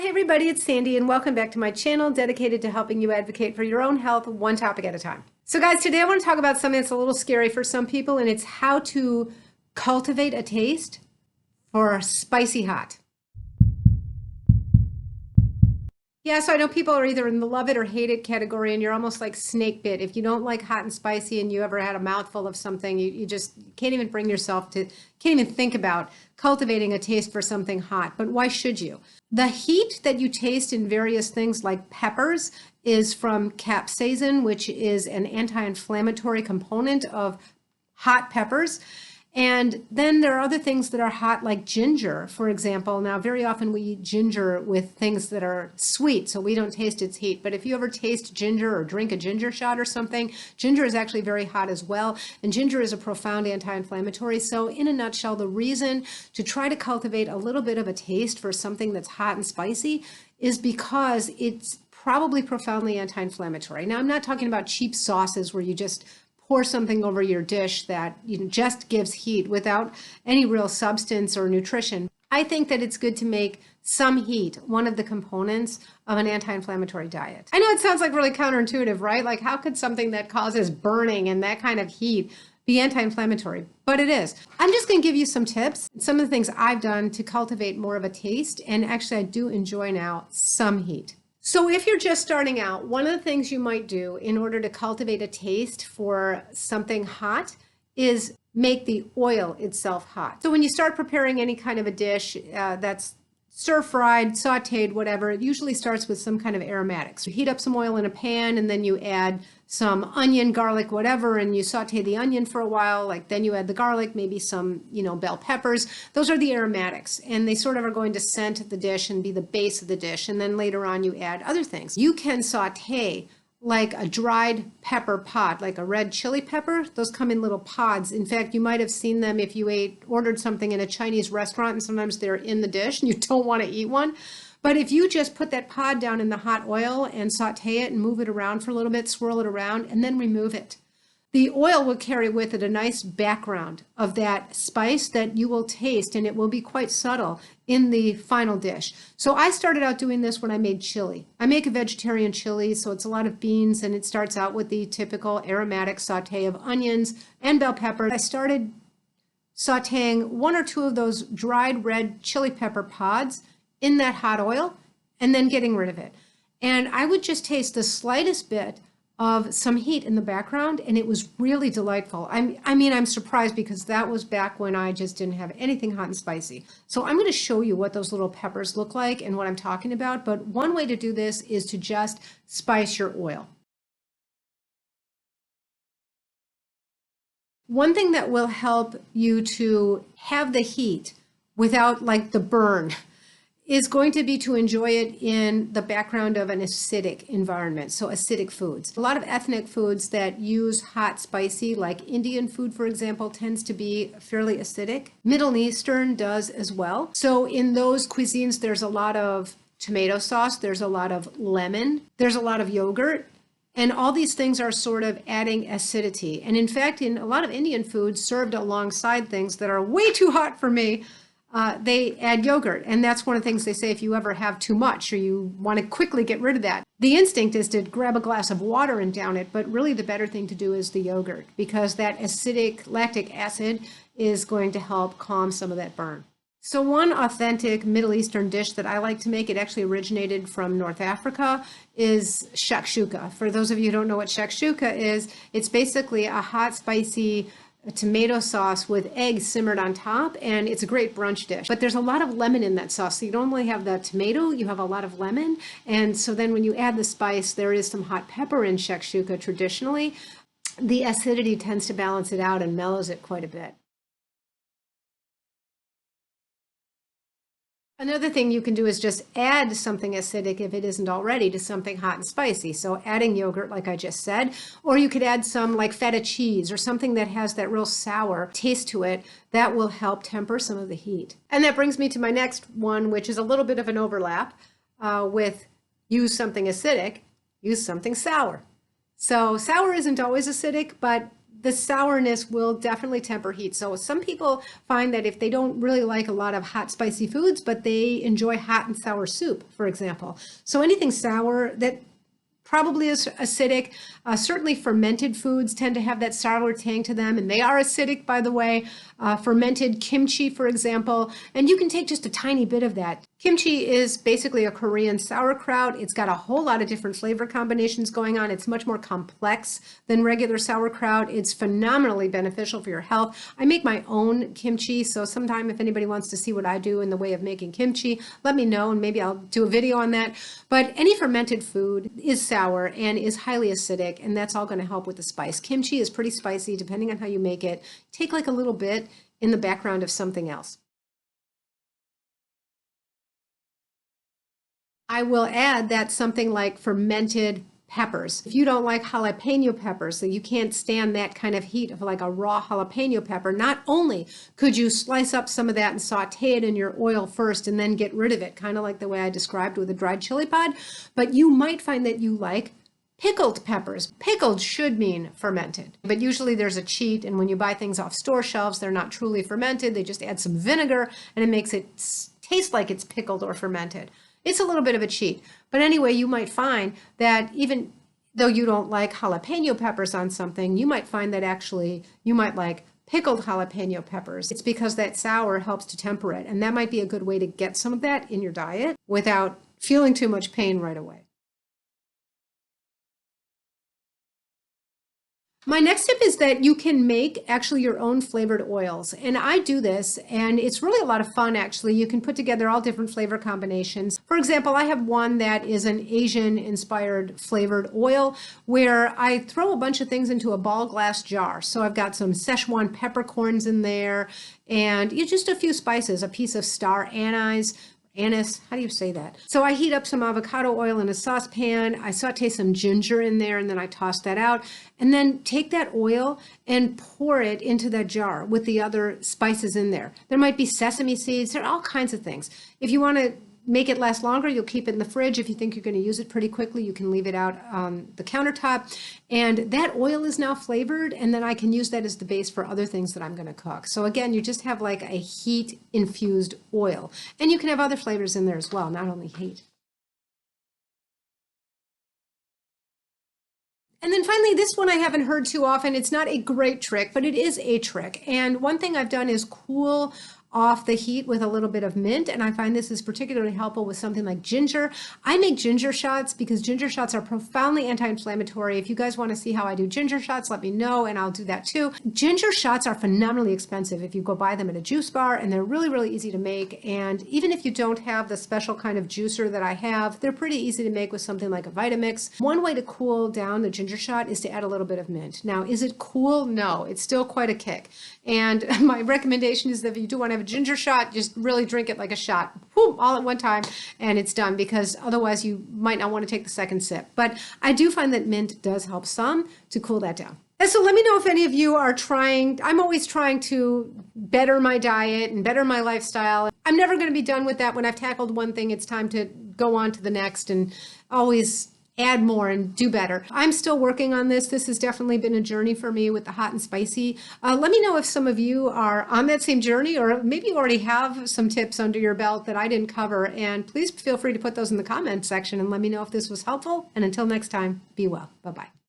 Hey everybody, it's Sandy and welcome back to my channel dedicated to helping you advocate for your own health one topic at a time. So guys, today I want to talk about something that's a little scary for some people, and it's how to cultivate a taste for spicy hot. Yeah, so I know people are either in the love it or hate it category, and you're almost like snake bit. If you don't like hot and spicy and you ever had a mouthful of something, you just can't even bring yourself to, can't even think about cultivating a taste for something hot. But why should you? The heat that you taste in various things like peppers is from capsaicin, which is an anti-inflammatory component of hot peppers. And then there are other things that are hot, like ginger, for example. Now, very often we eat ginger with things that are sweet, so we don't taste its heat. But if you ever taste ginger or drink a ginger shot or something, ginger is actually very hot as well. And ginger is a profound anti-inflammatory. So in a nutshell, the reason to try to cultivate a little bit of a taste for something that's hot and spicy is because it's probably profoundly anti-inflammatory. Now, I'm not talking about cheap sauces where you just pour something over your dish that just gives heat without any real substance or nutrition. I think that it's good to make some heat one of the components of an anti-inflammatory diet. I know it sounds like really counterintuitive, right? Like, how could something that causes burning and that kind of heat be anti-inflammatory? But it is. I'm just going to give you some tips, some of the things I've done to cultivate more of a taste, and actually I do enjoy now some heat. So if you're just starting out, one of the things you might do in order to cultivate a taste for something hot is make the oil itself hot. So when you start preparing any kind of a dish that's stir-fried, sauteed, whatever, it usually starts with some kind of aromatics. You heat up some oil in a pan, and then you add some onion, garlic, whatever, and you saute the onion for a while. Like, then you add the garlic, maybe some, bell peppers. Those are the aromatics, and they sort of are going to scent the dish and be the base of the dish. And then later on, you add other things. You can saute like a dried pepper pod, like a red chili pepper. Those come in little pods. In fact, you might have seen them if you ordered something in a Chinese restaurant, and sometimes they're in the dish and you don't want to eat one. But if you just put that pod down in the hot oil and saute it and move it around for a little bit, swirl it around, and then remove it, the oil will carry with it a nice background of that spice that you will taste, and it will be quite subtle in the final dish. So I started out doing this when I made chili. I make a vegetarian chili, so it's a lot of beans, and it starts out with the typical aromatic saute of onions and bell pepper. I started sauteing one or two of those dried red chili pepper pods in that hot oil and then getting rid of it. And I would just taste the slightest bit of some heat in the background, and it was really delightful. I'm surprised because that was back when I just didn't have anything hot and spicy. So I'm going to show you what those little peppers look like and what I'm talking about. But one way to do this is to just spice your oil. One thing that will help you to have the heat without like the burn is going to be to enjoy it in the background of an acidic environment, so acidic foods. A lot of ethnic foods that use hot, spicy, like Indian food, for example, tends to be fairly acidic. Middle Eastern does as well. So in those cuisines, there's a lot of tomato sauce, there's a lot of lemon, there's a lot of yogurt, and all these things are sort of adding acidity. And in fact, in a lot of Indian foods served alongside things that are way too hot for me, they add yogurt. And that's one of the things they say if you ever have too much or you want to quickly get rid of that. The instinct is to grab a glass of water and down it, but really the better thing to do is the yogurt, because that acidic lactic acid is going to help calm some of that burn. So one authentic Middle Eastern dish that I like to make, it actually originated from North Africa, is shakshuka. For those of you who don't know what shakshuka is, it's basically a hot, spicy tomato sauce with eggs simmered on top, and it's a great brunch dish. But there's a lot of lemon in that sauce, so you don't only have the tomato, you have a lot of lemon. And so then when you add the spice, there is some hot pepper in shakshuka traditionally. The acidity tends to balance it out and mellows it quite a bit. Another thing you can do is just add something acidic if it isn't already to something hot and spicy. So adding yogurt, like I just said, or you could add some like feta cheese or something that has that real sour taste to it. That will help temper some of the heat. And that brings me to my next one, which is a little bit of an overlap with use something acidic, use something sour. So sour isn't always acidic, but the sourness will definitely temper heat. So some people find that if they don't really like a lot of hot, spicy foods, but they enjoy hot and sour soup, for example. So anything sour that probably is acidic. Certainly fermented foods tend to have that sour tang to them, and they are acidic, by the way. Fermented kimchi, for example, and you can take just a tiny bit of that. Kimchi is basically a Korean sauerkraut. It's got a whole lot of different flavor combinations going on. It's much more complex than regular sauerkraut. It's phenomenally beneficial for your health. I make my own kimchi, so sometime if anybody wants to see what I do in the way of making kimchi, let me know, and maybe I'll do a video on that. But any fermented food is sour and is highly acidic, and that's all going to help with the spice. Kimchi is pretty spicy depending on how you make it. Take like a little bit in the background of something else. I will add that something like fermented peppers. If you don't like jalapeno peppers, so you can't stand that kind of heat of like a raw jalapeno pepper, not only could you slice up some of that and saute it in your oil first and then get rid of it, kind of like the way I described with a dried chili pod, but you might find that you like pickled peppers. Pickled should mean fermented, but usually there's a cheat, and when you buy things off store shelves, they're not truly fermented. They just add some vinegar and it makes it taste like it's pickled or fermented. It's a little bit of a cheat. But anyway, you might find that even though you don't like jalapeno peppers on something, you might find that actually you might like pickled jalapeno peppers. It's because that sour helps to temper it. And that might be a good way to get some of that in your diet without feeling too much pain right away. My next tip is that you can make actually your own flavored oils. And I do this, and it's really a lot of fun, actually. You can put together all different flavor combinations. For example, I have one that is an Asian-inspired flavored oil where I throw a bunch of things into a ball glass jar. So I've got some Szechuan peppercorns in there, and just a few spices, a piece of star anise, how do you say that? So I heat up some avocado oil in a saucepan. I saute some ginger in there, and then I toss that out. And then take that oil and pour it into that jar with the other spices in there. There might be sesame seeds. There are all kinds of things. If you want to make it last longer, you'll keep it in the fridge. If you think you're going to use it pretty quickly, you can leave it out on the countertop. And that oil is now flavored, and then I can use that as the base for other things that I'm going to cook. So again, you just have like a heat-infused oil. And you can have other flavors in there as well, not only heat. And then finally, this one I haven't heard too often. It's not a great trick, but it is a trick. And one thing I've done is cool off the heat with a little bit of mint, and I find this is particularly helpful with something like ginger. I make ginger shots because ginger shots are profoundly anti-inflammatory. If you guys want to see how I do ginger shots, let me know and I'll do that too. Ginger shots are phenomenally expensive if you go buy them at a juice bar, and they're really, really easy to make. And even if you don't have the special kind of juicer that I have, they're pretty easy to make with something like a Vitamix. One way to cool down the ginger shot is to add a little bit of mint. Now, is it cool? No, it's still quite a kick. And my recommendation is that if you do want to have a ginger shot, just really drink it like a shot, whoop, all at one time, and it's done, because otherwise you might not want to take the second sip. But I do find that mint does help some to cool that down. And so let me know if any of you are trying. I'm always trying to better my diet and better my lifestyle. I'm never going to be done with that. When I've tackled one thing, it's time to go on to the next and always add more and do better. I'm still working on this. This has definitely been a journey for me with the hot and spicy. Let me know if some of you are on that same journey, or maybe you already have some tips under your belt that I didn't cover. And please feel free to put those in the comments section and let me know if this was helpful. And until next time, be well. Bye-bye.